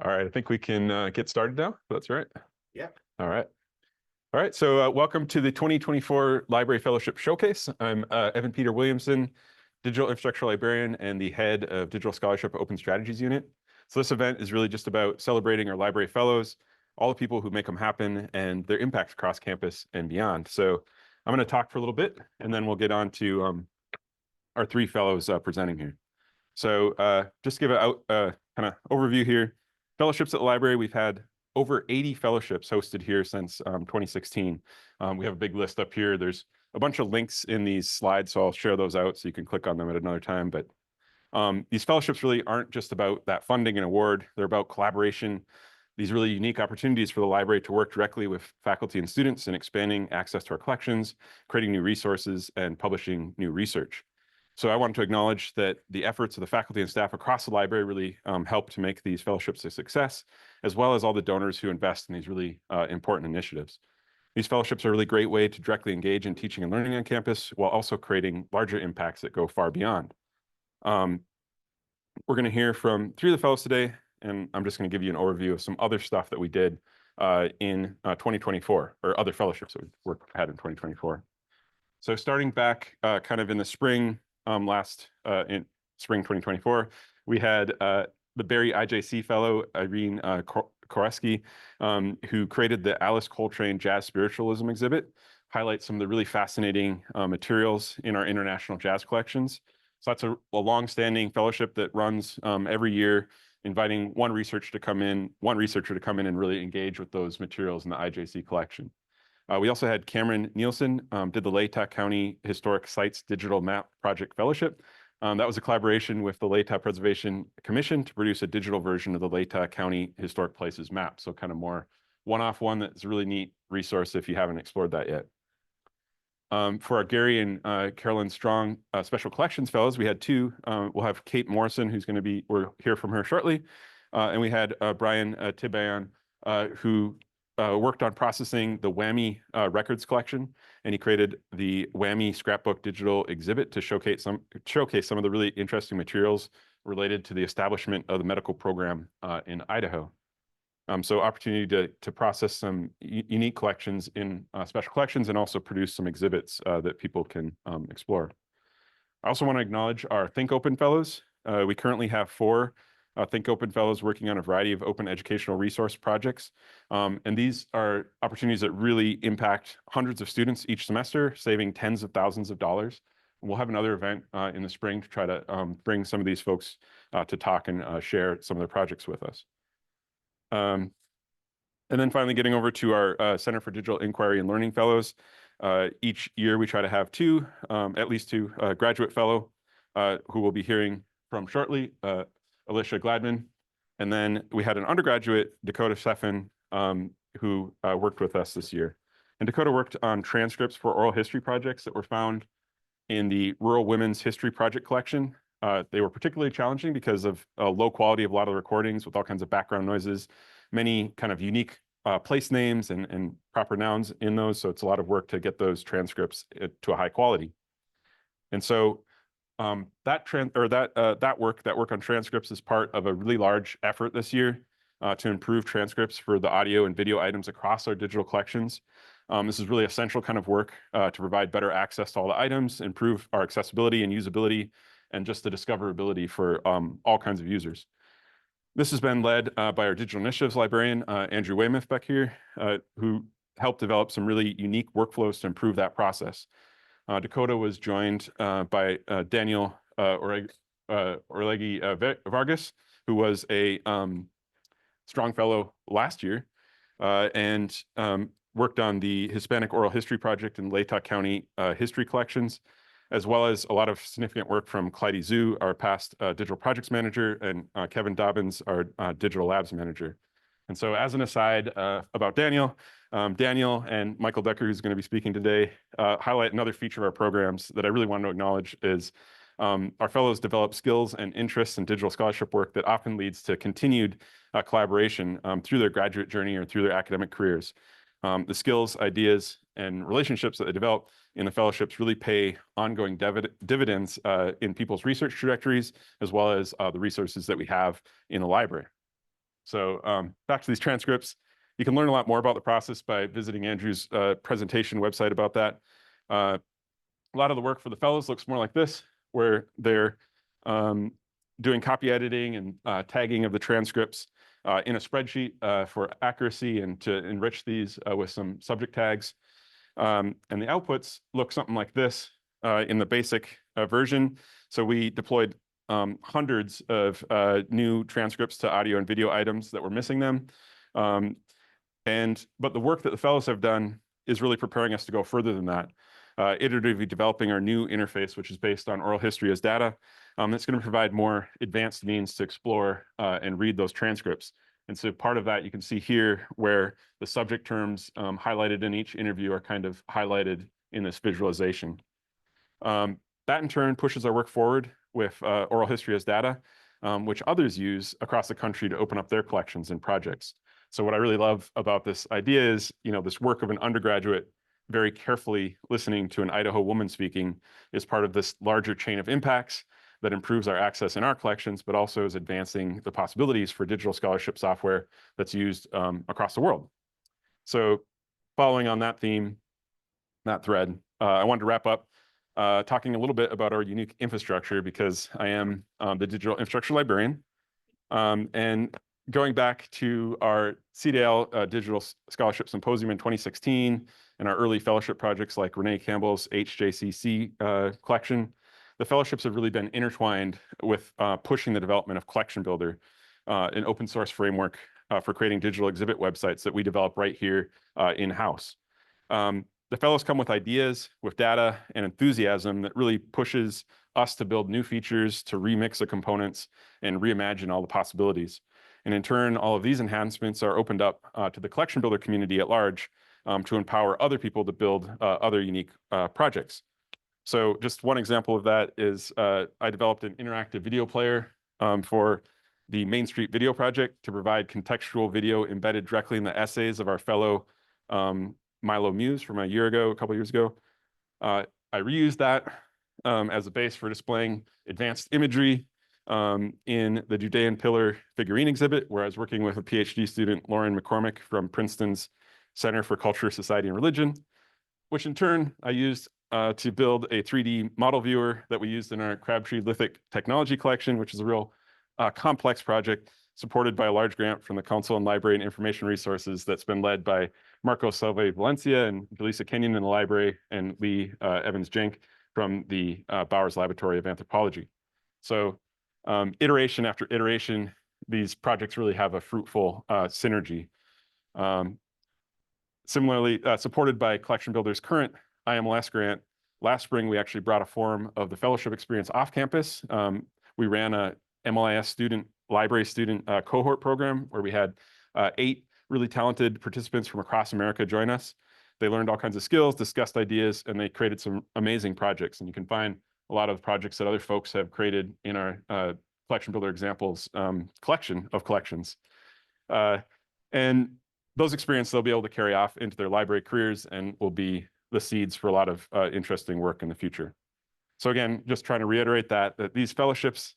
All right, I think we can get started now. That's right. Yeah. All right. All right, so welcome to the 2024 Library Fellowship Showcase. I'm Evan Peter Williamson, Digital Infrastructure Librarian and the head of Digital Scholarship Open Strategies Unit. So this event is really just about celebrating our library fellows, all the people who make them happen, and their impact across campus and beyond. So I'm going to talk for a little bit, and then we'll get on to our three fellows presenting here. So just to give a kind of overview here. Fellowships at the library, we've had over 80 fellowships hosted here since 2016. We have a big list up here. There's a bunch of links in these slides, so I'll share those out so you can click on them at another time. But these fellowships really aren't just about that funding and award. They're about collaboration, these really unique opportunities for the library to work directly with faculty and students in expanding access to our collections, creating new resources, and publishing new research. So I wanted to acknowledge that the efforts of the faculty and staff across the library really help to make these fellowships a success, as well as all the donors who invest in these really important initiatives. These fellowships are a really great way to directly engage in teaching and learning on campus while also creating larger impacts that go far beyond. We're going to hear from three of the fellows today, and I'm just going to give you an overview of some other stuff that we did in 2024, or other fellowships that we had in 2024. So starting back kind of in the spring, in spring 2024, we had the Barry IJC fellow, Irene Koreski, who created the Alice Coltrane Jazz Spiritualism exhibit, highlight some of the really fascinating materials in our international jazz collections. So that's a long-standing fellowship that runs every year, inviting one researcher to come in and really engage with those materials in the IJC collection. We also had Cameron Nielsen did the Latah County Historic Sites Digital Map Project Fellowship. That was a collaboration with the Latah Preservation Commission to produce a digital version of the Latah County Historic Places map. So kind of more one-off one that's a really neat resource if you haven't explored that yet. For our Gary and Carolyn Strong Special Collections Fellows, we had two. We'll have Kate Morrison, we'll hear from her shortly. And we had Brian Tibayan, who worked on processing the WAMI records collection, and he created the WAMI scrapbook digital exhibit to showcase some of the really interesting materials related to the establishment of the medical program in Idaho. So opportunity to process some unique collections in special collections and also produce some exhibits that people can explore. I also want to acknowledge our Think Open Fellows. We currently have 4 Think Open Fellows working on a variety of open educational resource projects. And these are opportunities that really impact hundreds of students each semester, saving tens of thousands of dollars. We'll have another event in the spring to try to bring some of these folks to talk and share some of their projects with us. And then finally getting over to our Center for Digital Inquiry and Learning Fellows. Each year we try to have at least two graduate fellow who we'll be hearing from shortly. Alicia Gladman, and then we had an undergraduate, Dakota Steffen, who worked with us this year. And Dakota worked on transcripts for oral history projects that were found in the Rural Women's History Project collection. They were particularly challenging because of low quality of a lot of the recordings with all kinds of background noises, many kind of unique place names and proper nouns in those. So it's a lot of work to get those transcripts to a high quality. And so that work on transcripts is part of a really large effort this year to improve transcripts for the audio and video items across our digital collections. This is really essential kind of work to provide better access to all the items, improve our accessibility and usability, and just the discoverability for all kinds of users. This has been led by our digital initiatives librarian, Andrew Weymouth back here, who helped develop some really unique workflows to improve that process. Dakota was joined by Daniel Orlegi Vargas, who was a strong fellow last year and worked on the Hispanic Oral History Project in Latah County History Collections, as well as a lot of significant work from Clyde Zhu, our past digital projects manager, and Kevin Dobbins, our digital labs manager. And so as an aside about Daniel and Michael Decker, who's going to be speaking today, highlight another feature of our programs that I really want to acknowledge is our fellows develop skills and interests in digital scholarship work that often leads to continued collaboration through their graduate journey or through their academic careers. The skills, ideas, and relationships that they develop in the fellowships really pay ongoing dividends in people's research trajectories, as well as the resources that we have in the library. So back to these transcripts. You can learn a lot more about the process by visiting Andrew's presentation website about that. A lot of the work for the fellows looks more like this, where they're doing copy editing and tagging of the transcripts in a spreadsheet for accuracy and to enrich these with some subject tags. And the outputs look something like this in the basic version. So we deployed hundreds of new transcripts to audio and video items that were missing them. But the work that the fellows have done is really preparing us to go further than that. Iteratively developing our new interface, which is based on oral history as data. That's going to provide more advanced means to explore and read those transcripts. And so part of that you can see here where the subject terms highlighted in each interview are kind of highlighted in this visualization. That in turn pushes our work forward with oral history as data, which others use across the country to open up their collections and projects. So what I really love about this idea is, this work of an undergraduate very carefully listening to an Idaho woman speaking is part of this larger chain of impacts that improves our access in our collections, but also is advancing the possibilities for digital scholarship software that's used across the world. So following on that theme, that thread, I wanted to wrap up talking a little bit about our unique infrastructure because I am the digital infrastructure librarian. And going back to our CDIL Digital Scholarship Symposium in 2016 and our early fellowship projects like Renee Campbell's HJCC collection, the fellowships have really been intertwined with pushing the development of Collection Builder, an open source framework for creating digital exhibit websites that we develop right here in-house. The fellows come with ideas, with data and enthusiasm that really pushes us to build new features, to remix the components, and reimagine all the possibilities. And in turn, all of these enhancements are opened up to the Collection Builder community at large to empower other people to build other unique projects. So just one example of that is I developed an interactive video player for the Main Street Video Project to provide contextual video embedded directly in the essays of our fellow Milo Muse from a couple years ago. I reused that as a base for displaying advanced imagery in the Judean Pillar figurine exhibit, where I was working with a PhD student, Lauren McCormick from Princeton's Center for Culture, Society, and Religion, which in turn I used to build a 3D model viewer that we used in our Crabtree Lithic Technology Collection, which is a real complex project supported by a large grant from the Council on Library and Information Resources that's been led by Marco Salve Valencia and Jaleesa Kenyon in the library and Lee Evans-Jenk from the Bowers Laboratory of Anthropology. So iteration after iteration, these projects really have a fruitful synergy. Similarly, supported by Collection Builder's current IMLS grant, last spring we actually brought a form of the fellowship experience off campus. We ran a MLIS library student cohort program where we had 8 really talented participants from across America join us. They learned all kinds of skills, discussed ideas, and they created some amazing projects. And you can find a lot of projects that other folks have created in our Collection Builder examples collection of collections. And those experiences they'll be able to carry off into their library careers and will be the seeds for a lot of interesting work in the future. So again, just trying to reiterate that these fellowships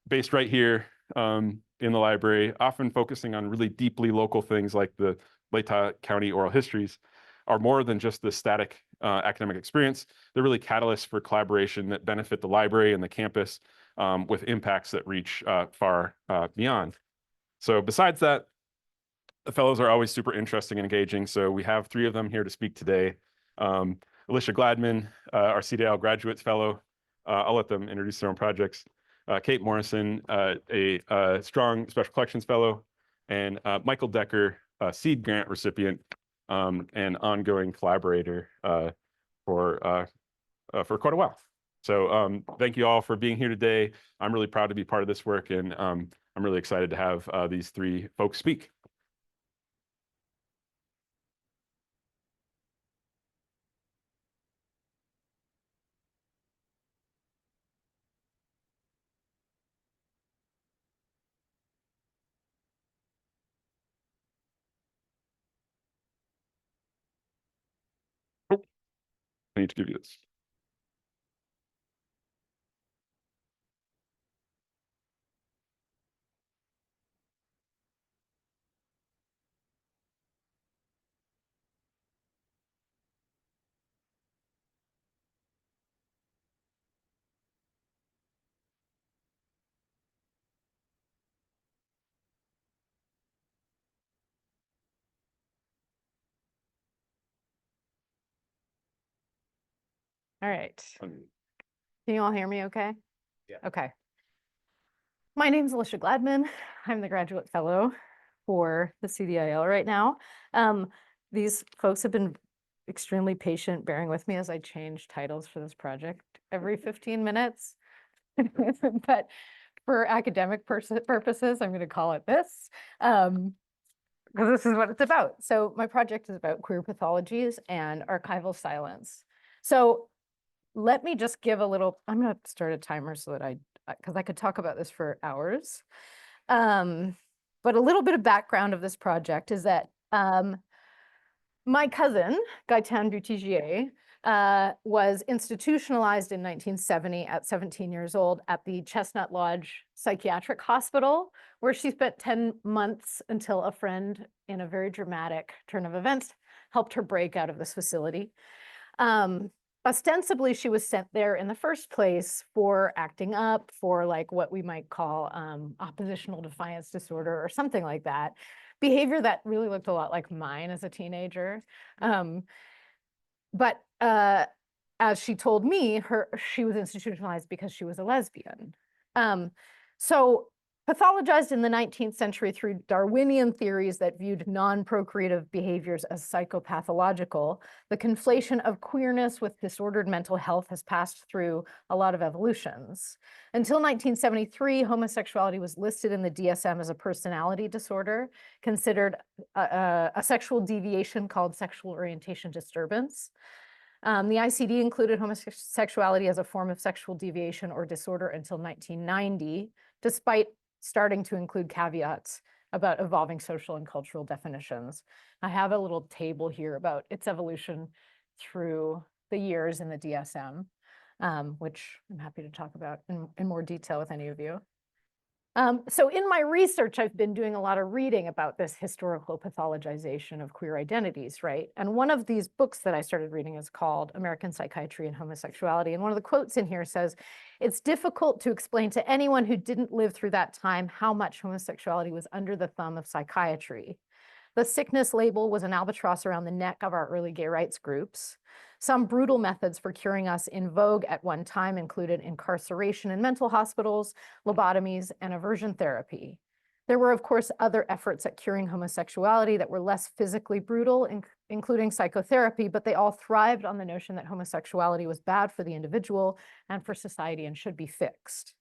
based right here in the library, often focusing on really deeply local things like the Latah County oral histories, are more than just the static academic experience. They're really catalysts for collaboration that benefit the library and the campus with impacts that reach far beyond. So besides that, the fellows are always super interesting and engaging. So we have 3 of them here to speak today. Alicia Gladman, our CDIL Graduates Fellow. I'll let them introduce their own projects. Kate Morrison, a strong Special Collections Fellow, and Michael Decker, a SEED grant recipient and ongoing collaborator for quite a while. So thank you all for being here today. I'm really proud to be part of this work, and I'm really excited to have these 3 folks speak. Oh, I need to give you this. All right. Unmute. Can you all hear me okay? Yeah. Okay. My name is Alicia Gladman. I'm the graduate fellow for the CDIL right now. These folks have been extremely patient bearing with me as I change titles for this project every 15 minutes. But for academic purposes, I'm going to call it this, because this is what it's about. So my project is about queer pathologies and archival silence. So let me just give a little, I'm going to start a timer so that because I could talk about this for hours. But a little bit of background of this project is that my cousin, Gaëtan Butigier, was institutionalized in 1970 at 17 years old at the Chestnut Lodge Psychiatric Hospital, where she spent 10 months until a friend, in a very dramatic turn of events, helped her break out of this facility. Ostensibly, she was sent there in the first place for acting up, for like what we might call oppositional defiance disorder or something like that. Behavior that really looked a lot like mine as a teenager. But as she told me, she was institutionalized because she was a lesbian. So pathologized in the 19th century through Darwinian theories that viewed non-procreative behaviors as psychopathological, the conflation of queerness with disordered mental health has passed through a lot of evolutions. Until 1973, homosexuality was listed in the DSM as a personality disorder, considered a sexual deviation called sexual orientation disturbance. The ICD included homosexuality as a form of sexual deviation or disorder until 1990, despite starting to include caveats about evolving social and cultural definitions. I have a little table here about its evolution through the years in the DSM, which I'm happy to talk about in more detail with any of you. So in my research, I've been doing a lot of reading about this historical pathologization of queer identities, right? And one of these books that I started reading is called American Psychiatry and Homosexuality. And one of the quotes in here says, "It's difficult to explain to anyone who didn't live through that time how much homosexuality was under the thumb of psychiatry. The sickness label was an albatross around the neck of our early gay rights groups. Some brutal methods for curing us in vogue at one time included incarceration in mental hospitals, lobotomies, and aversion therapy. There were, of course, other efforts at curing homosexuality that were less physically brutal, including psychotherapy, but they all thrived on the notion that homosexuality was bad for the individual and for society and should be fixed."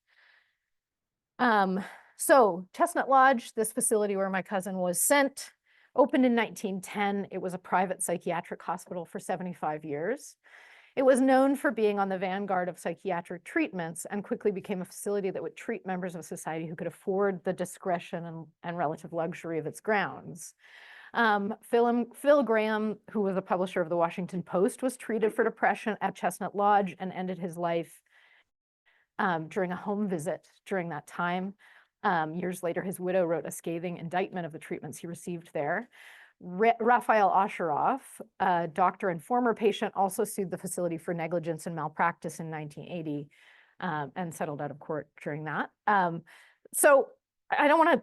So Chestnut Lodge, this facility where my cousin was sent, opened in 1910. It was a private psychiatric hospital for 75 years. It was known for being on the vanguard of psychiatric treatments and quickly became a facility that would treat members of society who could afford the discretion and relative luxury of its grounds. Phil Graham, who was a publisher of the Washington Post, was treated for depression at Chestnut Lodge and ended his life during a home visit during that time. Years later, his widow wrote a scathing indictment of the treatments he received there. Raphael Osheroff, a doctor and former patient, also sued the facility for negligence and malpractice in 1980 and settled out of court during that. So I don't want to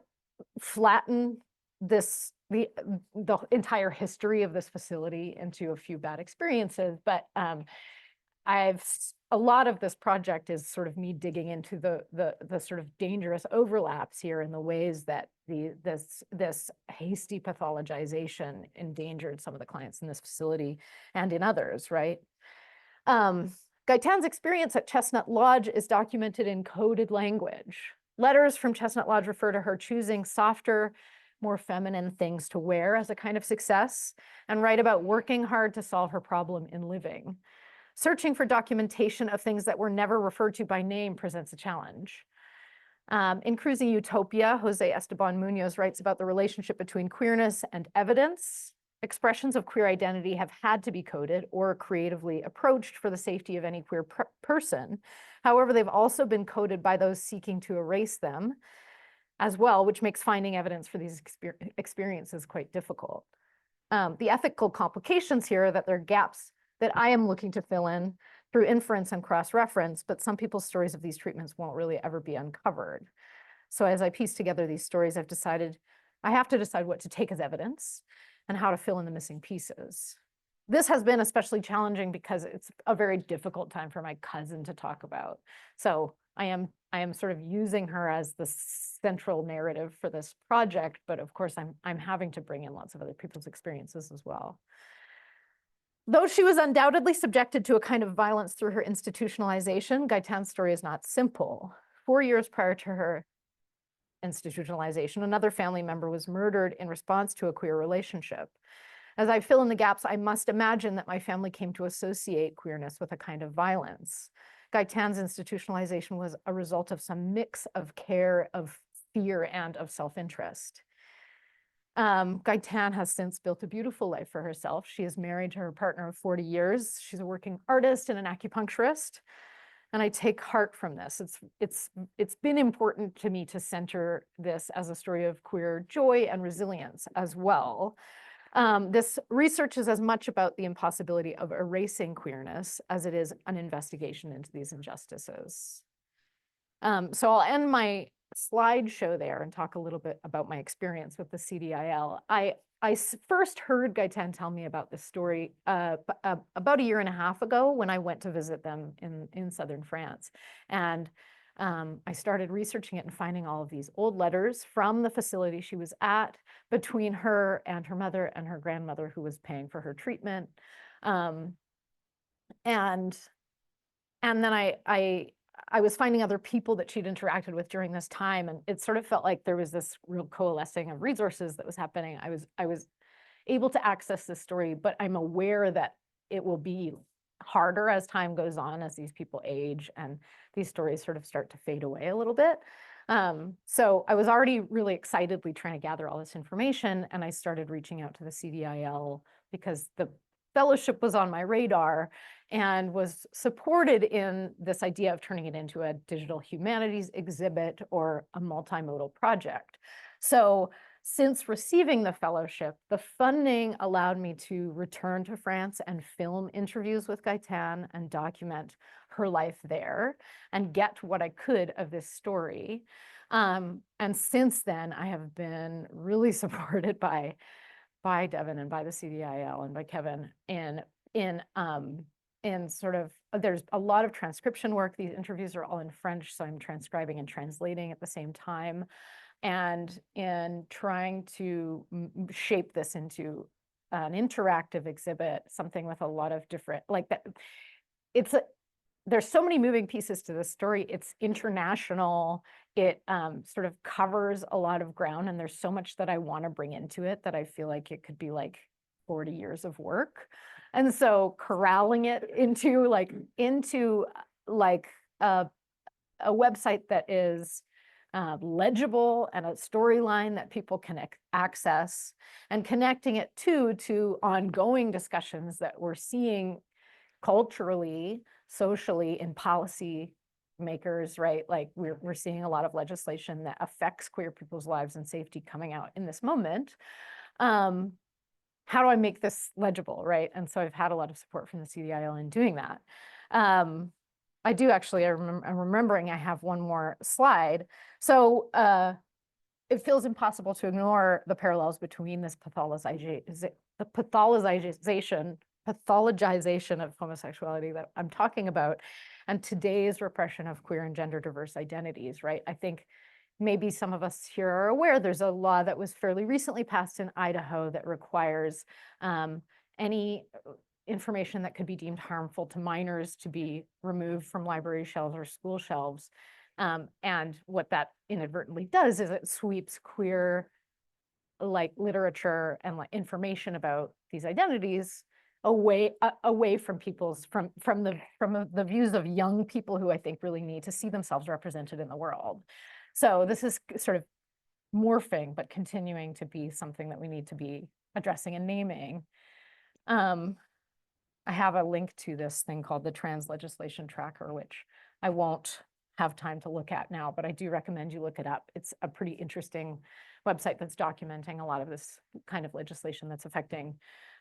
flatten the entire history of this facility into a few bad experiences, but a lot of this project is sort of me digging into the sort of dangerous overlaps here in the ways that this hasty pathologization endangered some of the clients in this facility and in others, right? Gaëtan's experience at Chestnut Lodge is documented in coded language. Letters from Chestnut Lodge refer to her choosing softer, more feminine things to wear as a kind of success, and write about working hard to solve her problem in living. Searching for documentation of things that were never referred to by name presents a challenge. In Cruising Utopia, Jose Esteban Munoz writes about the relationship between queerness and evidence. Expressions of queer identity have had to be coded or creatively approached for the safety of any queer person. However, they've also been coded by those seeking to erase them as well, which makes finding evidence for these experiences quite difficult. The ethical complications here are that there are gaps that I am looking to fill in through inference and cross-reference, but some people's stories of these treatments won't really ever be uncovered. So as I piece together these stories, I have to decide what to take as evidence and how to fill in the missing pieces. this has been especially challenging because it's a very difficult time for my cousin to talk about. So I am sort of using her as the central narrative for this project, but of course I'm having to bring in lots of other people's experiences as well. Though she was undoubtedly subjected to a kind of violence through her institutionalization, Gaitan's story is not simple. 4 years prior to her institutionalization, another family member was murdered in response to a queer relationship. As I fill in the gaps, I must imagine that my family came to associate queerness with a kind of violence. Gaitan's institutionalization was a result of some mix of care, of fear, and of self-interest. Gaitan has since built a beautiful life for herself. She is married to her partner of 40 years. She's a working artist and an acupuncturist. And I take heart from this. It's been important to me to center this as a story of queer joy and resilience as well. This research is as much about the impossibility of erasing queerness as it is an investigation into these injustices. So I'll end my slideshow there and talk a little bit about my experience with the CDIL. I first heard Gaitan tell me about this story about a year and a half ago when I went to visit them in southern France. And I started researching it and finding all of these old letters from the facility she was at between her and her mother and her grandmother who was paying for her treatment. And then I was finding other people that she'd interacted with during this time, and it sort of felt like there was this real coalescing of resources that was happening. I was able to access this story, but I'm aware that it will be harder as time goes on, as these people age and these stories sort of start to fade away a little bit. So I was already really excitedly trying to gather all this information, and I started reaching out to the CDIL because the fellowship was on my radar and was supported in this idea of turning it into a digital humanities exhibit or a multimodal project. So since receiving the fellowship, the funding allowed me to return to France and film interviews with Gaitan and document her life there and get what I could of this story. And since then, I have been really supported by Devin and by the CDIL and by Kevin in sort of, there's a lot of transcription work. These interviews are all in French, so I'm transcribing and translating at the same time. And in trying to shape this into an interactive exhibit, something with a lot of different, like that, there's so many moving pieces to this story. It's international. It sort of covers a lot of ground, and there's so much that I want to bring into it that I feel like it could be like 40 years of work. And so corralling it into a website that is legible and a storyline that people can access, and connecting it to ongoing discussions that we're seeing culturally, socially, in policy makers, right? Like we're seeing a lot of legislation that affects queer people's lives and safety coming out in this moment. How do I make this legible, right? And so I've had a lot of support from the CDIL in doing that. I do actually, I'm remembering I have one more slide. So it feels impossible to ignore the parallels between this pathologization of homosexuality that I'm talking about and today's repression of queer and gender diverse identities, right? I think maybe some of us here are aware there's a law that was fairly recently passed in Idaho that requires any information that could be deemed harmful to minors to be removed from library shelves or school shelves. And what that inadvertently does is it sweeps queer like literature and like information about these identities away from people's from the views of young people who I think really need to see themselves represented in the world. So this is sort of morphing, but continuing to be something that we need to be addressing and naming. I have a link to this thing called the Trans Legislation Tracker, which I won't have time to look at now, but I do recommend you look it up. It's a pretty interesting website that's documenting a lot of this kind of legislation that's affecting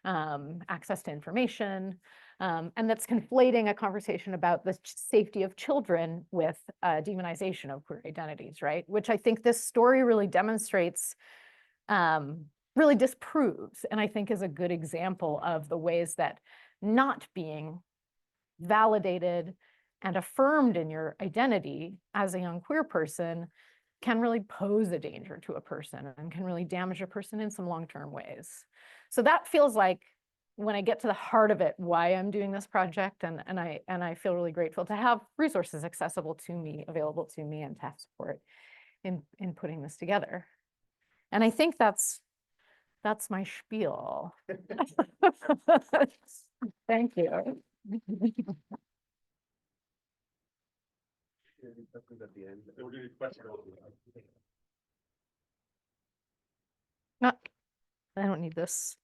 access to information, and that's conflating a conversation about the safety of children with demonization of queer identities, right? Which I think this story really demonstrates really disproves, and I think is a good example of the ways that not being validated and affirmed in your identity as a young queer person can really pose a danger to a person and can really damage a person in some long-term ways. So that feels like, when I get to the heart of it, why I'm doing this project, and I feel really grateful to have resources accessible to me, available to me, and to have support in putting this together. And I think that's my spiel. Thank you. Not, I don't need this.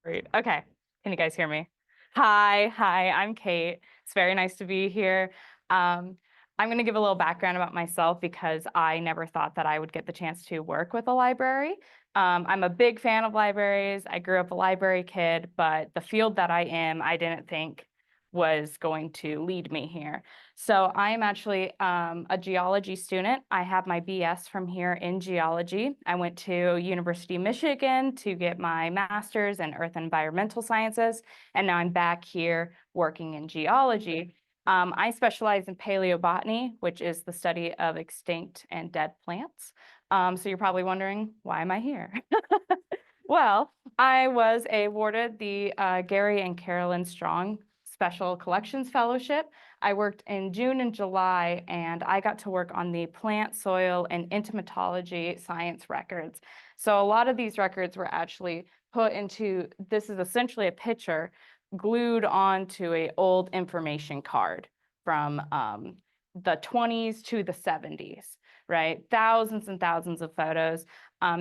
Great. Okay. Can you guys hear me? Hi, I'm Kate. It's very nice to be here. I'm going to give a little background about myself because I never thought that I would get the chance to work with a library. I'm a big fan of libraries. I grew up a library kid, but the field that I am, I didn't think was going to lead me here. So I'm actually a geology student. I have my BS from here in geology. I went to University of Michigan to get my master's in earth and environmental sciences, and now I'm back here working in geology. I specialize in paleobotany, which is the study of extinct and dead plants. So you're probably wondering, why am I here? Well, I was awarded the Gary and Carolyn Strong Special Collections Fellowship. I worked in June and July, and I got to work on the plant, soil, and entomology science records. So a lot of these records were actually put into, this is essentially a picture glued onto an old information card from the 20s to the 70s, right? Thousands and thousands of photos.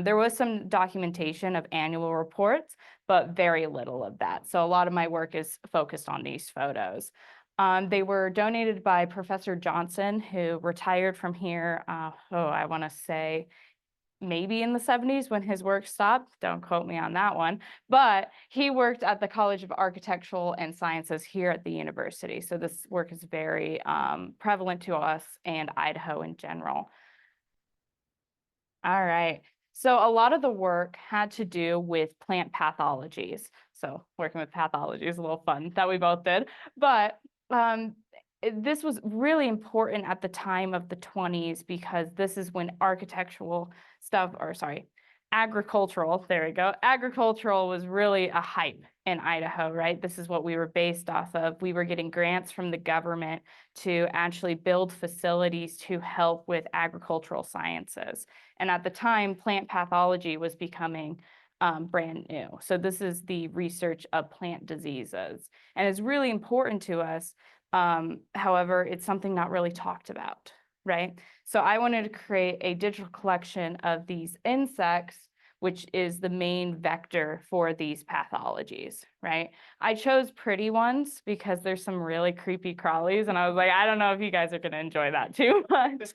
There was some documentation of annual reports, but very little of that. So a lot of my work is focused on these photos. They were donated by Professor Johnson, who retired from here, I want to say maybe in the 70s when his work stopped. Don't quote me on that one. But he worked at the College of Architectural and Sciences here at the university. So this work is very prevalent to us and Idaho in general. All right. So a lot of the work had to do with plant pathologies. So working with pathology is a little fun that we both did. But this was really important at the time of the 20s because this is when architectural stuff, or sorry, agricultural, there we go. Agricultural was really a hype in Idaho, right? This is what we were based off of. We were getting grants from the government to actually build facilities to help with agricultural sciences. And at the time, plant pathology was becoming brand new. So this is the research of plant diseases. And it's really important to us. However, it's something not really talked about, right? So I wanted to create a digital collection of these insects, which is the main vector for these pathologies, right? I chose pretty ones because there's some really creepy crawlies, and I was like, I don't know if you guys are going to enjoy that too much.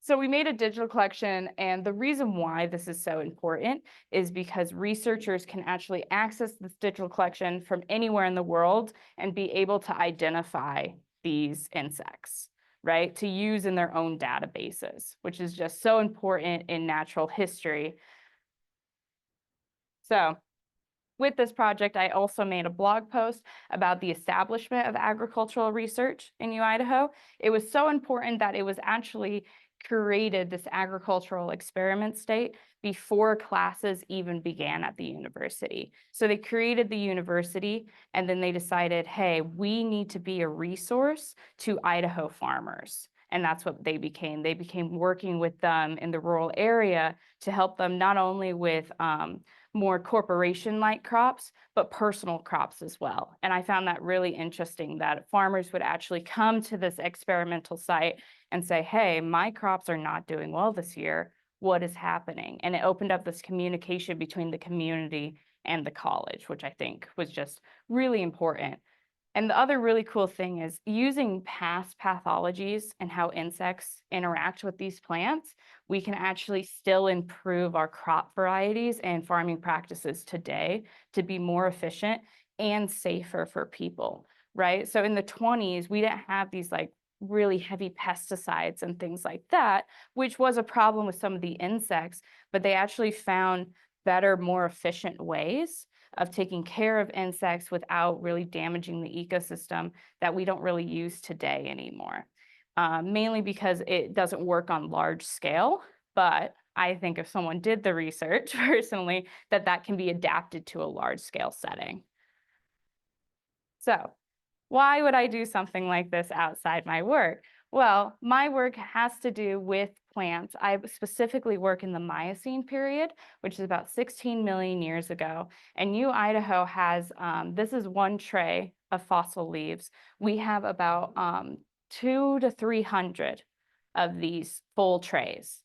So we made a digital collection, and the reason why this is so important is because researchers can actually access this digital collection from anywhere in the world and be able to identify these insects, right, to use in their own databases, which is just so important in natural history. So with this project, I also made a blog post about the establishment of agricultural research in Idaho. It was so important that it was actually created, this agricultural experiment state, before classes even began at the university. So they created the university, and then they decided, hey, we need to be a resource to Idaho farmers. And that's what they became. They became working with them in the rural area to help them not only with more corporation-like crops, but personal crops as well. And I found that really interesting that farmers would actually come to this experimental site and say, hey, my crops are not doing well this year. What is happening? And it opened up this communication between the community and the college, which I think was just really important. And the other really cool thing is using past pathologies and how insects interact with these plants, we can actually still improve our crop varieties and farming practices today to be more efficient and safer for people, right? So in the 20s, we didn't have these like really heavy pesticides and things like that, which was a problem with some of the insects, but they actually found better, more efficient ways of taking care of insects without really damaging the ecosystem that we don't really use today anymore. Mainly because it doesn't work on large scale, but I think if someone did the research personally, that can be adapted to a large scale setting. So why would I do something like this outside my work? Well, my work has to do with plants. I specifically work in the Miocene period, which is about 16 million years ago. And Idaho has, this is one tray of fossil leaves. We have about 200 to 300 of these full trays.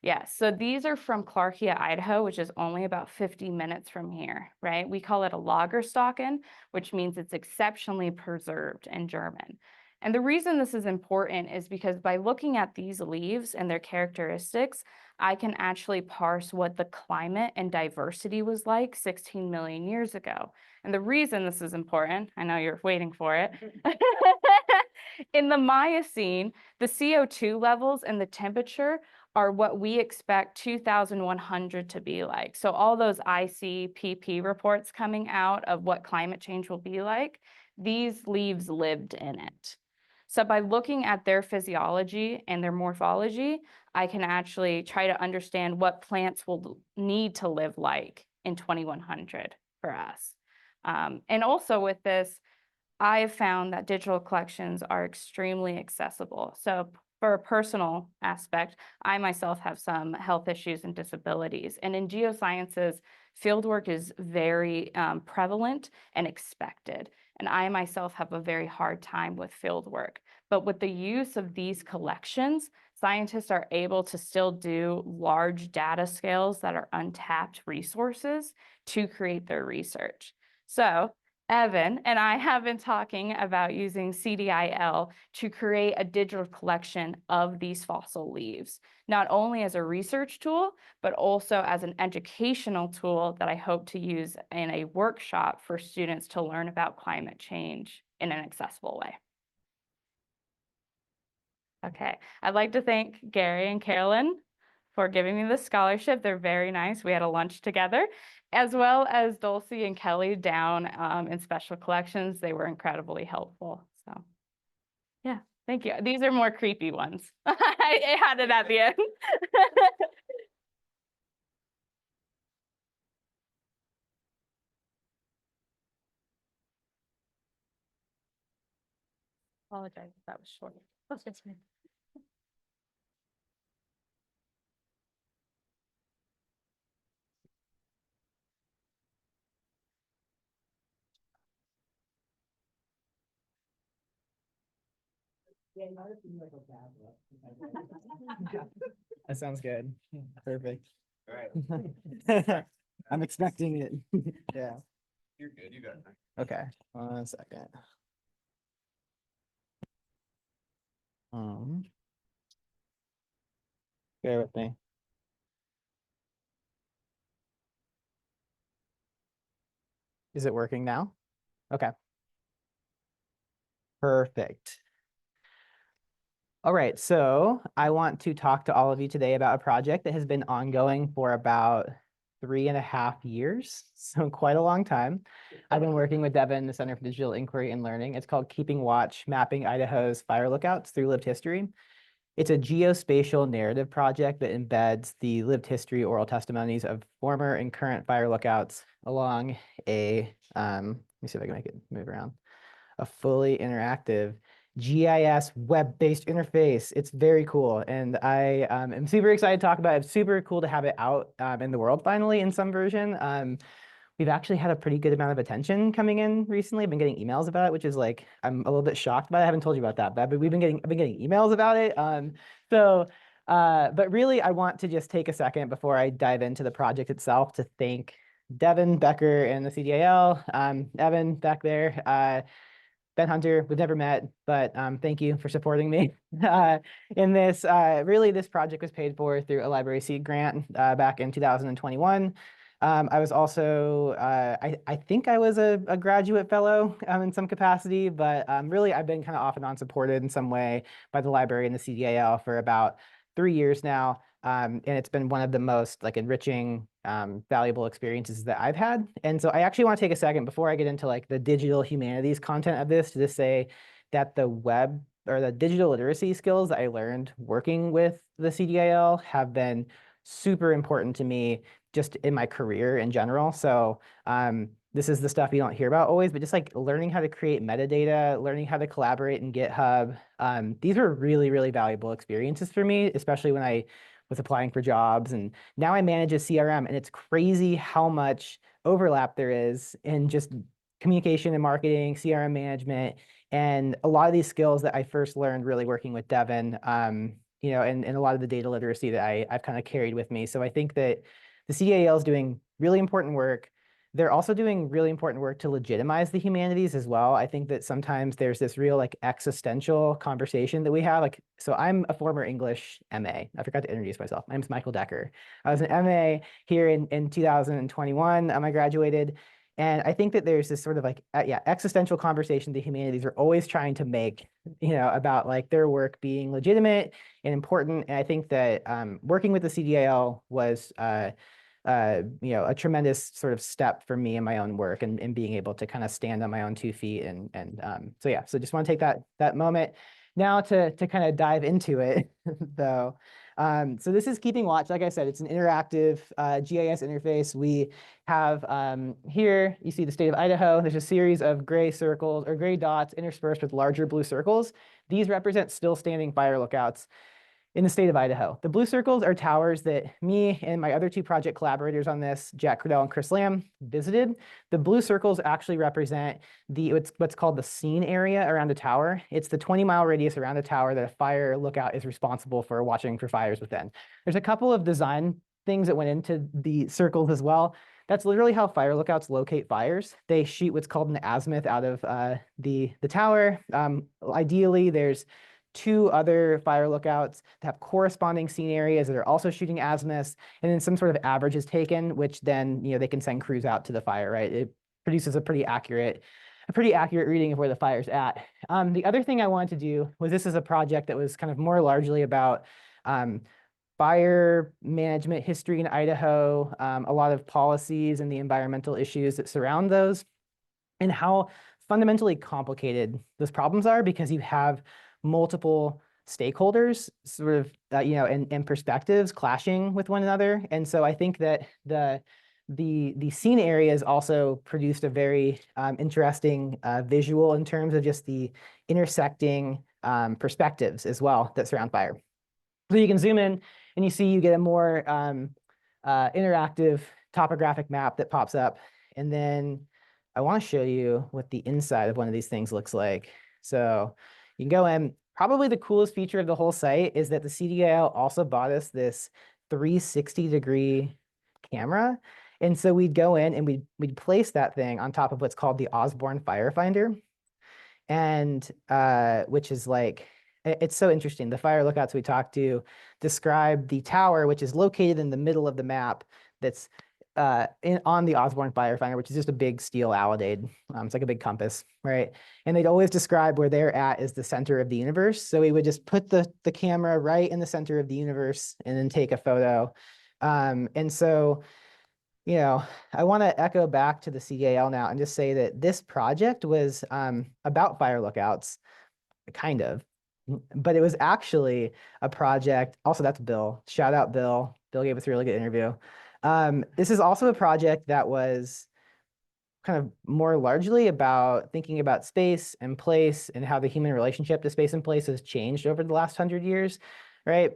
Yeah, so these are from Clarkia, Idaho, which is only about 50 minutes from here, right? We call it a Lagerstocken, which means it's exceptionally preserved in German. And the reason this is important is because by looking at these leaves and their characteristics, I can actually parse what the climate and diversity was like 16 million years ago. And the reason this is important, I know you're waiting for it, in the Miocene, the CO2 levels and the temperature are what we expect 2100 to be like. So all those ICPP reports coming out of what climate change will be like, these leaves lived in it. So by looking at their physiology and their morphology, I can actually try to understand what plants will need to live like in 2100 for us. And also with this, I have found that digital collections are extremely accessible. So for a personal aspect, I myself have some health issues and disabilities. And in geosciences, fieldwork is very prevalent and expected. And I myself have a very hard time with fieldwork. But with the use of these collections, scientists are able to still do large data scales that are untapped resources to create their research. So Evan and I have been talking about using CDIL to create a digital collection of these fossil leaves, not only as a research tool, but also as an educational tool that I hope to use in a workshop for students to learn about climate change in an accessible way. Okay, I'd like to thank Gary and Carolyn for giving me this scholarship. They're very nice. We had a lunch together, as well as Dulcie and Kelly down in Special Collections. They were incredibly helpful. So yeah, thank you. These are more creepy ones. I had it at the end. Apologize if that was short. That's just me. That sounds good. Perfect. All right. I'm expecting it. Yeah. You're good. You got it. Okay. 1 second. Bear with me. Is it working now? Okay. Perfect. All right, so I want to talk to all of you today about a project that has been ongoing for about 3.5 years, so quite a long time. I've been working with Devin in the Center for Digital Inquiry and Learning. It's called Keeping Watch, Mapping Idaho's Fire Lookouts Through Lived History. It's a geospatial narrative project that embeds the lived history oral testimonies of former and current fire lookouts along a, let me see if I can make it move around, a fully interactive GIS web-based interface. It's very cool, and I am super excited to talk about it. It's super cool to have it out in the world finally in some version. We've actually had a pretty good amount of attention coming in recently. I've been getting emails about it, which is like, I'm a little bit shocked by it. I haven't told you about that, but I've been getting emails about it. But really, I want to just take a second before I dive into the project itself to thank Devin Becker and the CDIL. Evan back there, Ben Hunter, we've never met, but thank you for supporting me in this. Really, this project was paid for through a library seed grant back in 2021. I was also, I think I was a graduate fellow in some capacity, but really I've been kind of off and on supported in some way by the library and the CDIL for about 3 years now. And it's been one of the most like enriching, valuable experiences that I've had. And so I actually want to take a second before I get into like the digital humanities content of this to just say that the web or the digital literacy skills that I learned working with the CDIL have been super important to me just in my career in general. So this is the stuff you don't hear about always, but just like learning how to create metadata, learning how to collaborate in GitHub. These were really, really valuable experiences for me, especially when I was applying for jobs. And now I manage a CRM, and it's crazy how much overlap there is in just communication and marketing, CRM management, and a lot of these skills that I first learned really working with Devin, you know, and a lot of the data literacy that I've kind of carried with me. So I think that the CDIL is doing really important work. They're also doing really important work to legitimize the humanities as well. I think that sometimes there's this real like existential conversation that we have. Like, so I'm a former English MA. I forgot to introduce myself. My name's Michael Decker. I was an MA here in 2021. I graduated. And I think that there's this sort of like, existential conversation the humanities are always trying to make, you know, about like their work being legitimate and important. And I think that working with the CDIL was, you know, a tremendous sort of step for me in my own work and being able to kind of stand on my own 2 feet. So yeah, so just want to take that moment now to kind of dive into it though. So this is Keeping Watch. Like I said, it's an interactive GIS interface. We have here, you see the state of Idaho. There's a series of gray circles or gray dots interspersed with larger blue circles. These represent still standing fire lookouts in the state of Idaho. The blue circles are towers that me and my other 2 project collaborators on this, Jack Cradell and Chris Lamb, visited. The blue circles actually represent what's called the scene area around a tower. It's the 20-mile radius around a tower that a fire lookout is responsible for watching for fires within. There's a couple of design things that went into the circles as well. That's literally how fire lookouts locate fires. They shoot what's called an azimuth out of the tower. Ideally, there's 2 other fire lookouts that have corresponding scene areas that are also shooting azimuths, and then some sort of average is taken, which then, you know, they can send crews out to the fire, right? It produces a pretty accurate reading of where the fire's at. The other thing I wanted to do was, this is a project that was kind of more largely about fire management history in Idaho, a lot of policies and the environmental issues that surround those, and how fundamentally complicated those problems are because you have multiple stakeholders sort of, you know, and perspectives clashing with one another. And so I think that the scene areas also produced a very interesting visual in terms of just the intersecting perspectives as well that surround fire. So you can zoom in and you get a more interactive topographic map that pops up. And then I want to show you what the inside of one of these things looks like. So you can go in. Probably the coolest feature of the whole site is that the CDIL also bought us this 360-degree camera. And so we'd go in and we'd place that thing on top of what's called the Osborne Firefinder. And which is like, it's so interesting. The fire lookouts we talked to describe the tower, which is located in the middle of the map, that's on the Osborne Firefinder, which is just a big steel alidade. It's like a big compass, right? And they'd always describe where they're at as the center of the universe. So we would just put the camera right in the center of the universe and then take a photo. And so, you know, I want to echo back to the CDIL now and just say that this project was about fire lookouts, kind of, but it was actually a project. Also, that's Bill. Shout out Bill. Bill gave us a really good interview. This is also a project that was kind of more largely about thinking about space and place and how the human relationship to space and place has changed over the last 100 years, right?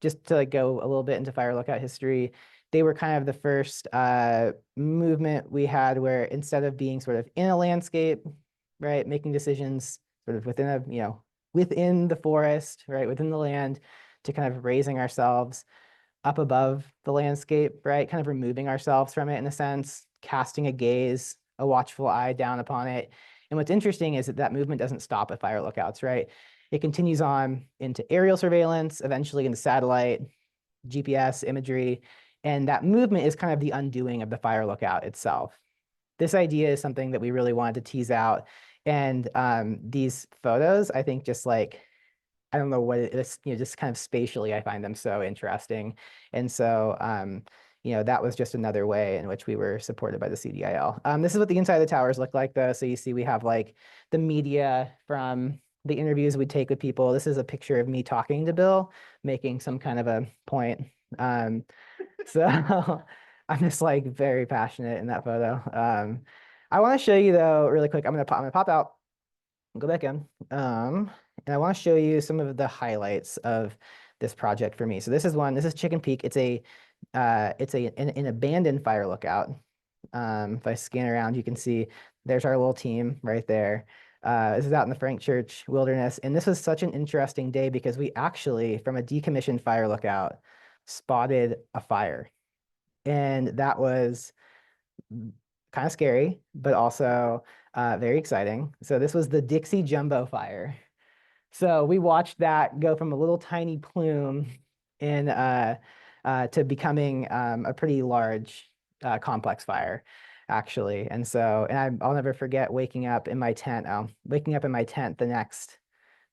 Just to like go a little bit into fire lookout history, they were kind of the first movement we had where instead of being sort of in a landscape, right, making decisions sort of within a, within the forest, right, within the land, to kind of raising ourselves up above the landscape, right, kind of removing ourselves from it in a sense, casting a gaze, a watchful eye down upon it. And what's interesting is that that movement doesn't stop at fire lookouts, right? It continues on into aerial surveillance, eventually into satellite, GPS imagery, and that movement is kind of the undoing of the fire lookout itself. This idea is something that we really wanted to tease out. And these photos, I think just like, I don't know what it is, just kind of spatially, I find them so interesting. And so, that was just another way in which we were supported by the CDIL. This is what the inside of the towers look like though. So you see we have like the media from the interviews we take with people. This is a picture of me talking to Bill, making some kind of a point. So I'm just like very passionate in that photo. I want to show you though, really quick, I'm gonna pop out and go back in. And I want to show you some of the highlights of this project for me. So this is Chicken Peak. It's an abandoned fire lookout. If I scan around, you can see there's our little team right there. This is out in the Frank Church Wilderness. And this was such an interesting day because we actually, from a decommissioned fire lookout, spotted a fire. And that was kind of scary, but also very exciting. So this was the Dixie Jumbo Fire. So we watched that go from a little tiny plume to becoming a pretty large complex fire, actually. And so, I'll never forget waking up in my tent. The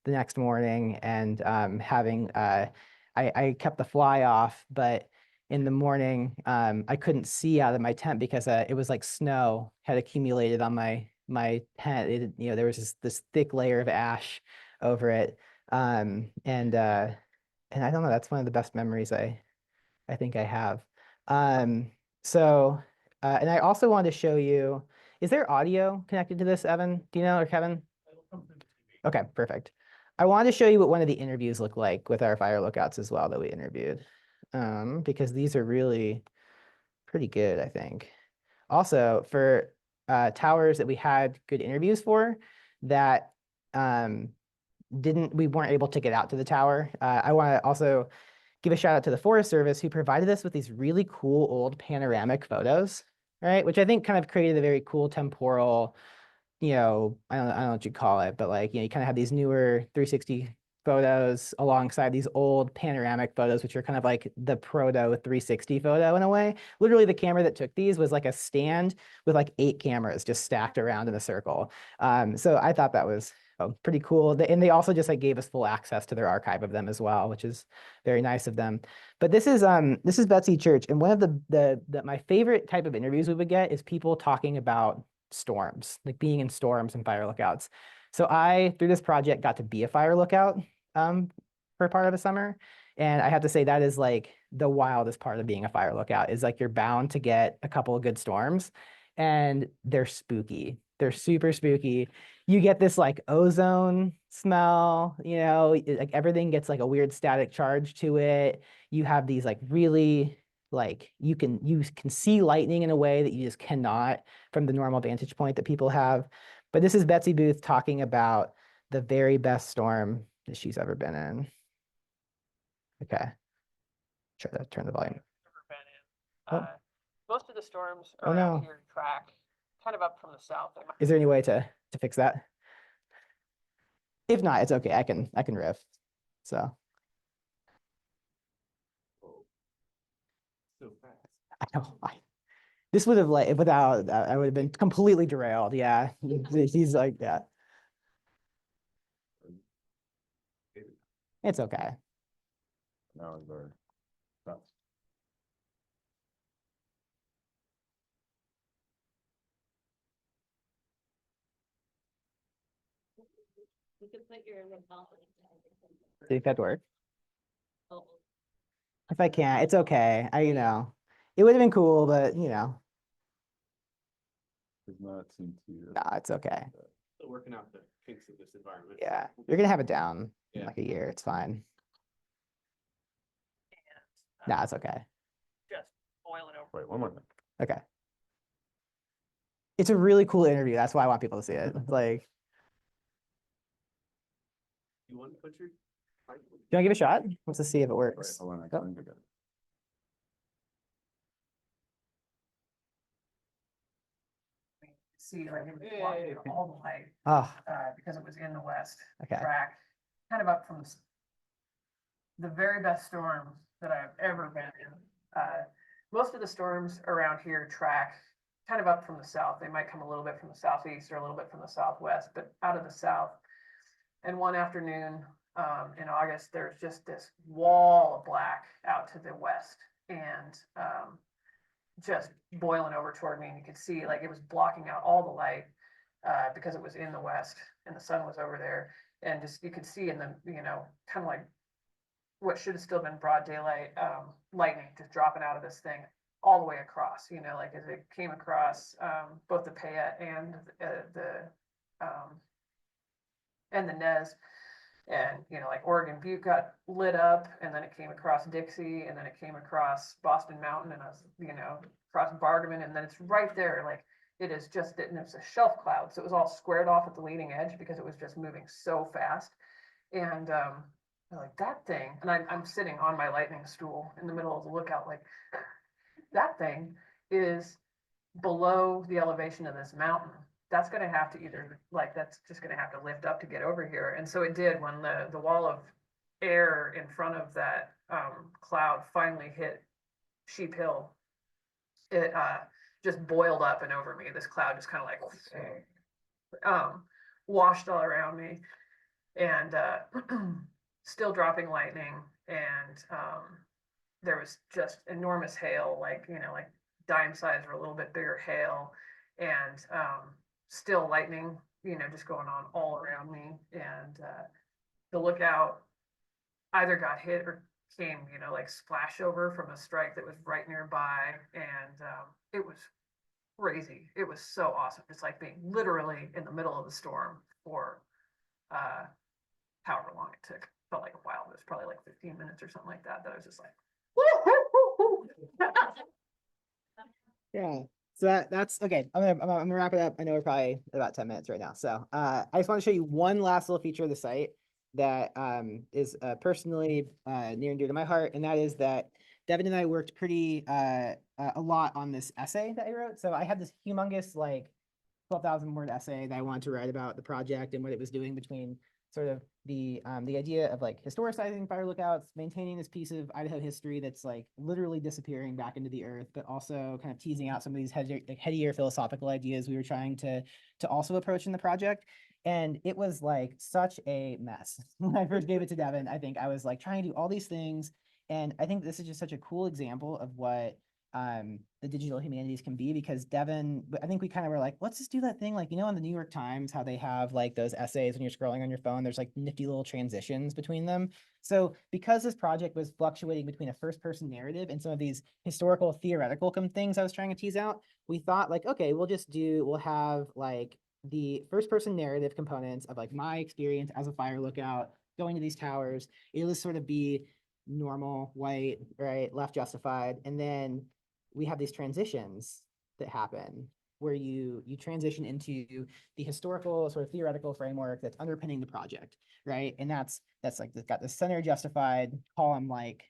next morning and having I kept the fly off, but in the morning I couldn't see out of my tent because it was like snow had accumulated on my tent. There was this thick layer of ash over it. And I don't know, that's one of the best memories I think I have. So and I also wanted to show you, is there audio connected to this, Evan? Do you know, or Kevin? Okay, perfect. I wanted to show you what one of the interviews looked like with our fire lookouts as well that we interviewed, because these are really pretty good, I think. Also, for towers that we had good interviews for that we weren't able to get out to the tower. I want to also give a shout out to the Forest Service who provided us with these really cool old panoramic photos, right? Which I think kind of created a very cool temporal, I don't know what you call it, but like, you kind of have these newer 360 photos alongside these old panoramic photos, which are kind of like the proto 360 photo in a way. Literally the camera that took these was like a stand with like 8 cameras just stacked around in a circle. So I thought that was pretty cool. And they also just like gave us full access to their archive of them as well, which is very nice of them. But this is Betsy Church. And one of my favorite type of interviews we would get is people talking about storms, like being in storms and fire lookouts. So I, through this project, got to be a fire lookout for part of the summer. And I have to say that is like the wildest part of being a fire lookout is like you're bound to get a couple of good storms and they're spooky. They're super spooky. You get this like ozone smell, like everything gets like a weird static charge to it. You have these like really like you can see lightning in a way that you just cannot from the normal vantage point that people have. But this is Betsy Booth talking about the very best storm that she's ever been in. Okay. Try to turn the volume. Never been in. Oh. Most of the storms Oh, around no. here track kind of up from the south. Is there any way to fix that? If not, it's okay. I can riff. So. So fast. I know. This would have like without I would have been completely derailed. Yeah. He's like, yeah. It's okay. Now is our thoughts. You could put your Think that'd work. If I can't, it's okay. It would have been cool, but does not seem to. Nah, it's okay. Still working out the kinks of this environment. Yeah, you're gonna have it down in Yeah. like a year. It's fine. And Nah, it's okay. just boiling over. Wait, one more thing. Okay. It's a really cool interview. That's why I want people to see it. Like, You want to put your? do you want to give it a shot? Let's just see if it Wait, works. hold on, I Oh. think I got it. See, like it was blocking out all the light, Oh, because it was in the west okay. track, kind of up from the very best storms that I've ever been in. Most of the storms around here track kind of up from the south. They might come a little bit from the southeast or a little bit from the southwest, but out of the south. And one afternoon in August, there's just this wall of black out to the west, and just boiling over toward me, and you could see like it was blocking out all the light because it was in the west and the sun was over there, and just you could see in the, you know, kind of like what should have still been broad daylight, lightning just dropping out of this thing all the way across, you know, like as it came across both the Payette and the Nez. And, you know, like Oregon Butte got lit up, and then it came across Dixie, and then it came across Boston Mountain, and I was, you know, across Bargman, and then it's right there. Like it is just, and it's a shelf cloud. So it was all squared off at the leading edge because it was just moving so fast. And I'm like, that thing, and I'm sitting on my lightning stool in the middle of the lookout, like that thing is below the elevation of this mountain. That's going to have to either, like, that's just going to have to lift up to get over here. And so it did when the wall of air in front of that cloud finally hit Sheep Hill. It just boiled up and over me. This cloud just kind of like washed all around me, and still dropping lightning. And there was just enormous hail, like, you know, like dime size or a little bit bigger hail, and still lightning, you know, just going on all around me. And the lookout either got hit or came, you know, like splash over from a strike that was right nearby. And it was crazy. It was so awesome. Just like being literally in the middle of the storm for however long it took. Felt like a while. It was probably like 15 minutes or something like that. That I was just like, Yeah. So that's okay. I'm gonna wrap it up. I know we're probably at about 10 minutes right now. So I just want to show you one last little feature of the site that is personally near and dear to my heart, and that is that Devin and I worked pretty a lot on this essay that I wrote. So I had this humongous like 12,000 word essay that I wanted to write about the project and what it was doing between sort of the idea of like historicizing fire lookouts, maintaining this piece of Idaho history that's like literally disappearing back into the earth, but also kind of teasing out some of these headier philosophical ideas we were trying to also approach in the project. And it was like such a mess. When I first gave it to Devin, I think I was like trying to do all these things. And I think this is just such a cool example of what the digital humanities can be, because Devin, I think we kind of were like, let's just do that thing. Like, you know, in the New York Times, how they have like those essays when you're scrolling on your phone, there's like nifty little transitions between them. So because this project was fluctuating between a first person narrative and some of these historical theoretical things I was trying to tease out, we thought like, okay, we'll have like the first person narrative components of like my experience as a fire lookout going to these towers. It'll just sort of be normal, white, right, left justified. And then we have these transitions that happen where you transition into the historical sort of theoretical framework that's underpinning the project, right? And that's like, it's got the center justified column like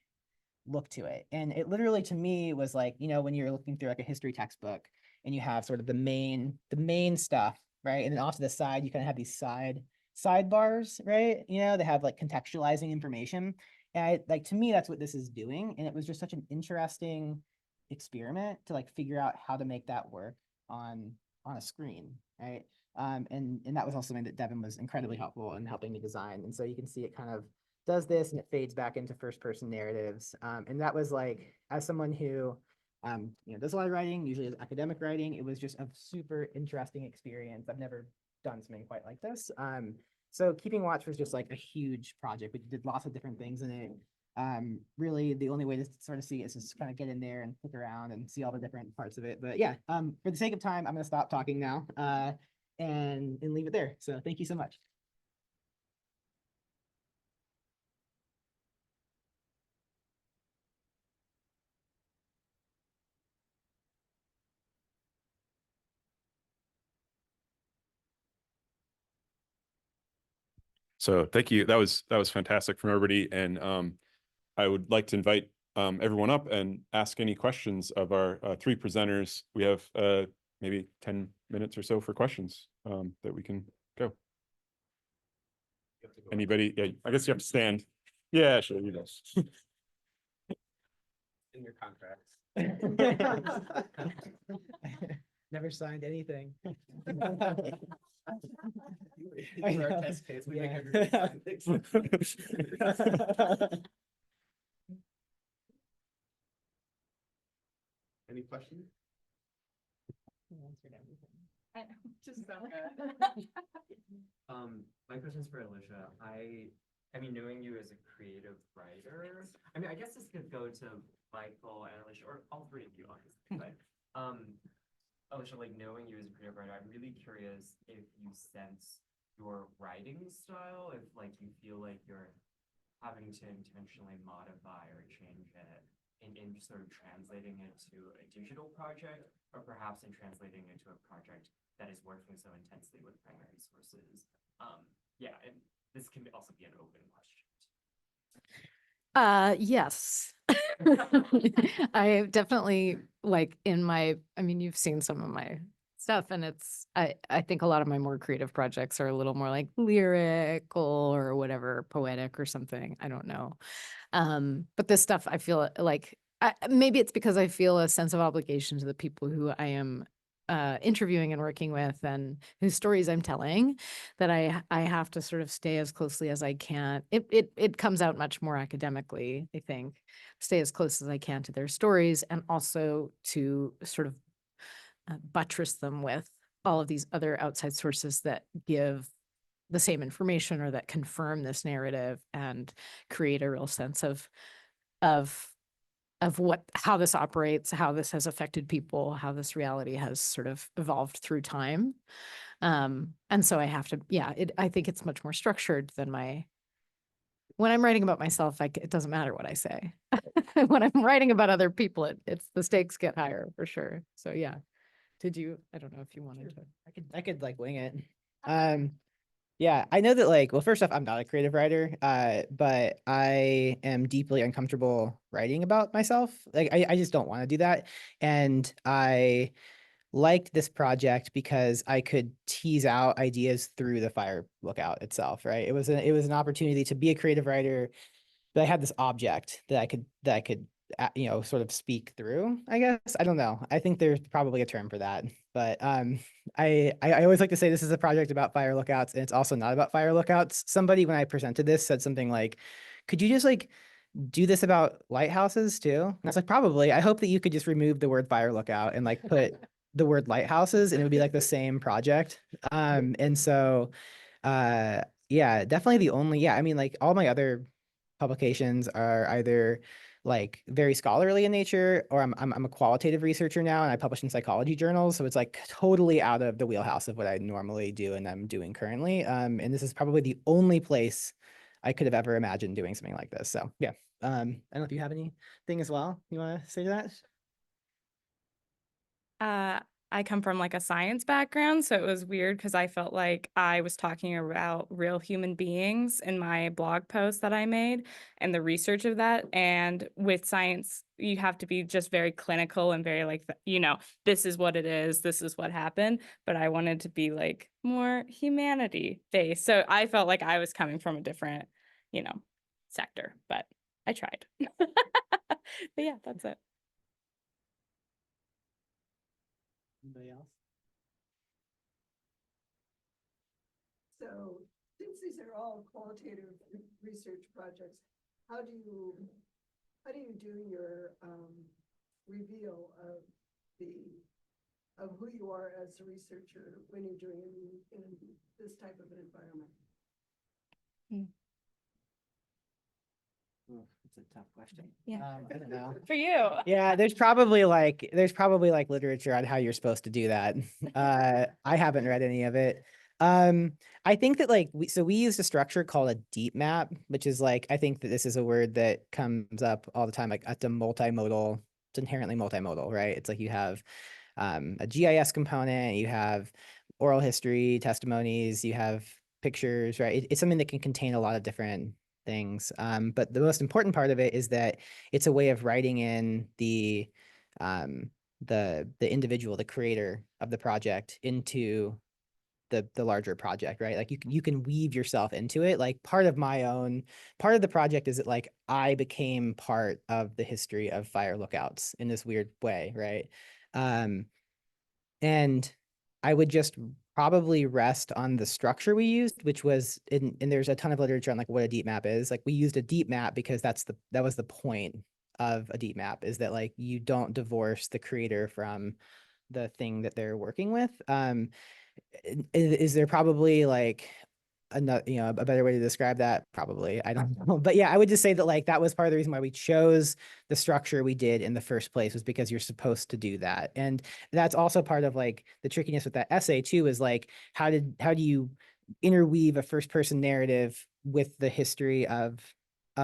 look to it. And it literally to me was like, you know, when you're looking through like a history textbook and you have sort of the main stuff, right? And then off to the side, you kind of have these sidebars, right? You know, they have like contextualizing information. And like, to me, that's what this is doing. And it was just such an interesting experiment to like figure out how to make that work on a screen, right? And that was also something that Devin was incredibly helpful in helping me design. And so you can see it kind of does this and it fades back into first person narratives. And that was like, as someone who you know, does a lot of writing, usually is academic writing, it was just a super interesting experience. I've never done something quite like this. So Keeping Watch was just like a huge project. We did lots of different things in it. really the only way to sort of see it is just kind of get in there and click around and see all the different parts of it. But yeah, for the sake of time, I'm going to stop talking now and leave it there. So thank you so much. So thank you. That was fantastic from everybody. And I would like to invite everyone up and ask any questions of our three presenters. We have maybe 10 minutes or so for questions that we can go. Anybody? Yeah, I guess you have to stand. Yeah, sure, you know. In your contracts. Never signed anything. For our test case, we make Yeah. everybody sign things. Any questions? Just so good. My question's for Alicia. I mean, knowing you as a creative writer, I mean, I guess this could go to Michael and Alicia, or all three of you, honestly, but, Alicia, like knowing you as a creative writer, I'm really curious if you sense your writing style, if like you feel like you're having to intentionally modify or change it in sort of translating it to a digital project, or perhaps in translating it to a project that is working so intensely with primary sources. Yeah, and this can also be an open question. Yes. I definitely like I mean, you've seen some of my stuff, and I think a lot of my more creative projects are a little more like lyrical or whatever, poetic or something. I don't know. But this stuff, I feel like maybe it's because I feel a sense of obligation to the people who I am interviewing and working with, and whose stories I'm telling, that I have to sort of stay as closely as I can. It comes out much more academically, I think, stay as close as I can to their stories, and also to sort of buttress them with all of these other outside sources that give the same information or that confirm this narrative and create a real sense of how this operates, how this has affected people, how this reality has sort of evolved through time. And so I have to, I think it's much more structured than when I'm writing about myself, it doesn't matter what I say. When I'm writing about other people, it's the stakes get higher for sure. So yeah. I don't know if you wanted to. I could like wing it. Yeah, I know that well, first off, I'm not a creative writer, but I am deeply uncomfortable writing about myself. Like I just don't want to do that. And I liked this project because I could tease out ideas through the fire lookout itself, right? It was an opportunity to be a creative writer, but I had this object that I could sort of speak through, I guess. I don't know. I think there's probably a term for that. But I always like to say this is a project about fire lookouts, and it's also not about fire lookouts. Somebody, when I presented this, said something like, could you just like do this about lighthouses too? And I was like, probably. I hope that you could just remove the word fire lookout and like put the word lighthouses, and it would be like the same project. And so yeah, definitely I mean, like all my other publications are either like very scholarly in nature, or I'm a qualitative researcher now, and I publish in psychology journals. So it's like totally out of the wheelhouse of what I normally do and I'm doing currently. And this is probably the only place I could have ever imagined doing something like this. So yeah. I don't know if you have anything as well you want to say to that? I come from like a science background, so it was weird because I felt like I was talking about real human beings in my blog post that I made and the research of that. And with science, you have to be just very clinical and very like, this is what it is, this is what happened. But I wanted to be like more humanity based. So I felt like I was coming from a different, sector, but I tried. But yeah, that's it. Anybody else? So since these are all qualitative research projects, how do you do your reveal of who you are as a researcher when you're doing it in this type of an environment? It's a tough question. Yeah. I don't know. For you. Yeah, there's probably like literature on how you're supposed to do that. I haven't read any of it. I think that like we used a structure called a deep map, which is like I think that this is a word that comes up all the time. Like it's a multimodal, it's inherently multimodal, right? It's like you have a GIS component, you have oral history, testimonies, you have pictures, right? It's something that can contain a lot of different things. But the most important part of it is that it's a way of writing in the individual, the creator of the project into the larger project, right? Like you can weave yourself into it. Like part of the project is that like I became part of the history of fire lookouts in this weird way, right? And I would just probably rest on the structure we used, which was and there's a ton of literature on like what a deep map is. Like we used a deep map because that was the point of a deep map, is that like you don't divorce the creator from the thing that they're working with. Is there probably like another, a better way to describe that? Probably, I don't know. But yeah, I would just say that like that was part of the reason why we chose the structure we did in the first place, was because you're supposed to do that. And that's also part of like the trickiness with that essay too, is like how do you interweave a first person narrative with the history of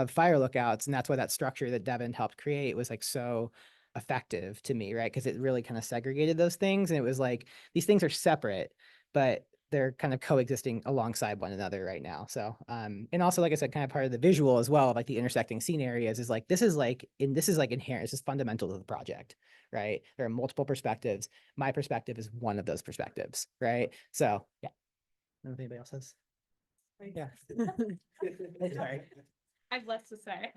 fire lookouts? And that's why that structure that Devin helped create was like so effective to me, right? Because it really kind of segregated those things, and it was like these things are separate, but they're kind of coexisting alongside one another right now. So, and also, like I said, kind of part of the visual as well, like the intersecting scene areas is like, this is like inherent, this is fundamental to the project, right? There are multiple perspectives. My perspective is one of those perspectives, right? So yeah. I don't know if anybody else has. Yeah. Sorry. I have less to say.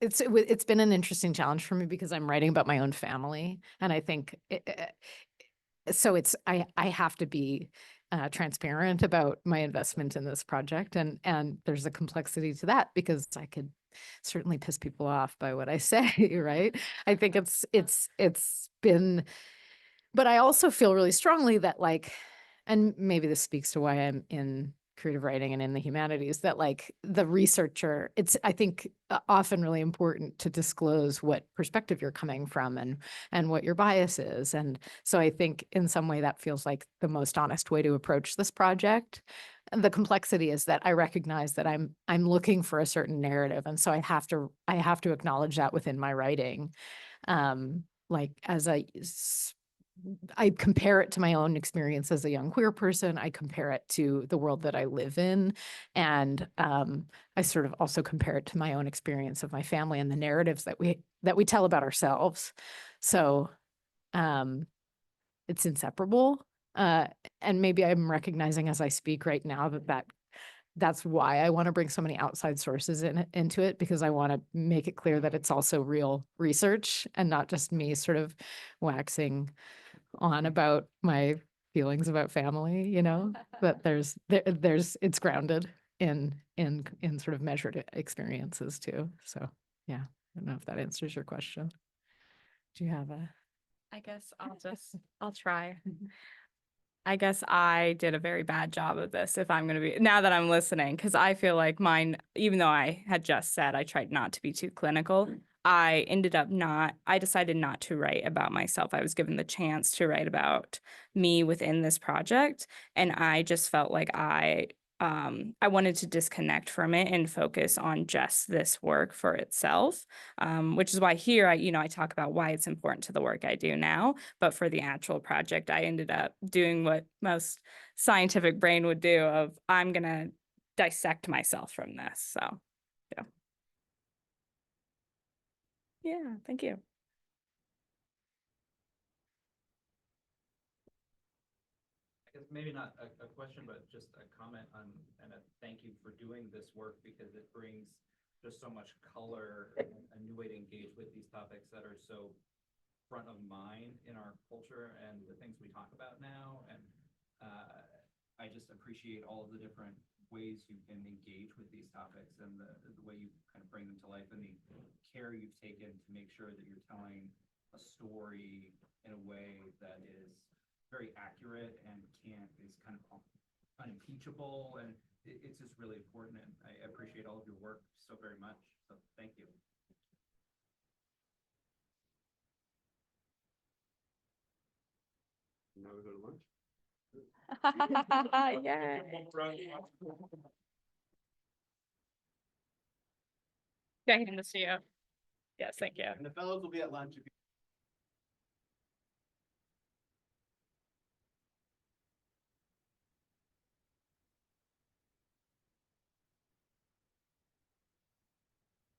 It's been an interesting challenge for me because I'm writing about my own family, and I think so I have to be transparent about my investment in this project, and there's a complexity to that because I could certainly piss people off by what I say, right? I think it's been, but I also feel really strongly that like, and maybe this speaks to why I'm in creative writing and in the humanities, that like the researcher, it's, I think, often really important to disclose what perspective you're coming from and what your bias is. And so I think in some way that feels like the most honest way to approach this project. And the complexity is that I recognize that I'm looking for a certain narrative. And so I have to acknowledge that within my writing. Like as I compare it to my own experience as a young queer person. I compare it to the world that I live in. And I sort of also compare it to my own experience of my family and the narratives that we tell about ourselves. So it's inseparable. And maybe I'm recognizing as I speak right now that's why I want to bring so many outside sources into it, because I want to make it clear that it's also real research and not just me sort of waxing on about my feelings about family, but it's grounded in sort of measured experiences too. So yeah, I don't know if that answers your question. Do you have a? I guess I'll try. I guess I did a very bad job of this, if I'm going to be, now that I'm listening, because I feel like mine, even though I had just said I tried not to be too clinical, I decided not to write about myself. I was given the chance to write about me within this project. And I just felt like I wanted to disconnect from it and focus on just this work for itself, which is why here I talk about why it's important to the work I do now. But for the actual project, I ended up doing what most scientific brain would do of I'm going to dissect myself from this. So, yeah. Yeah, thank you. I guess maybe not a question, but just a comment on and a thank you for doing this work, because it brings just so much color and a new way to engage with these topics that are so front of mind in our culture and the things we talk about now. And I just appreciate all of the different ways you can engage with these topics and the way you kind of bring them to life and the care you've taken to make sure that you're telling a story in a way that is very accurate and is kind of unimpeachable. And it's just really important, and I appreciate all of your work so very much. So thank you. Now we go to lunch. Yeah. Yeah, I can see you. Yes, thank you. And the fellows will be at lunch if you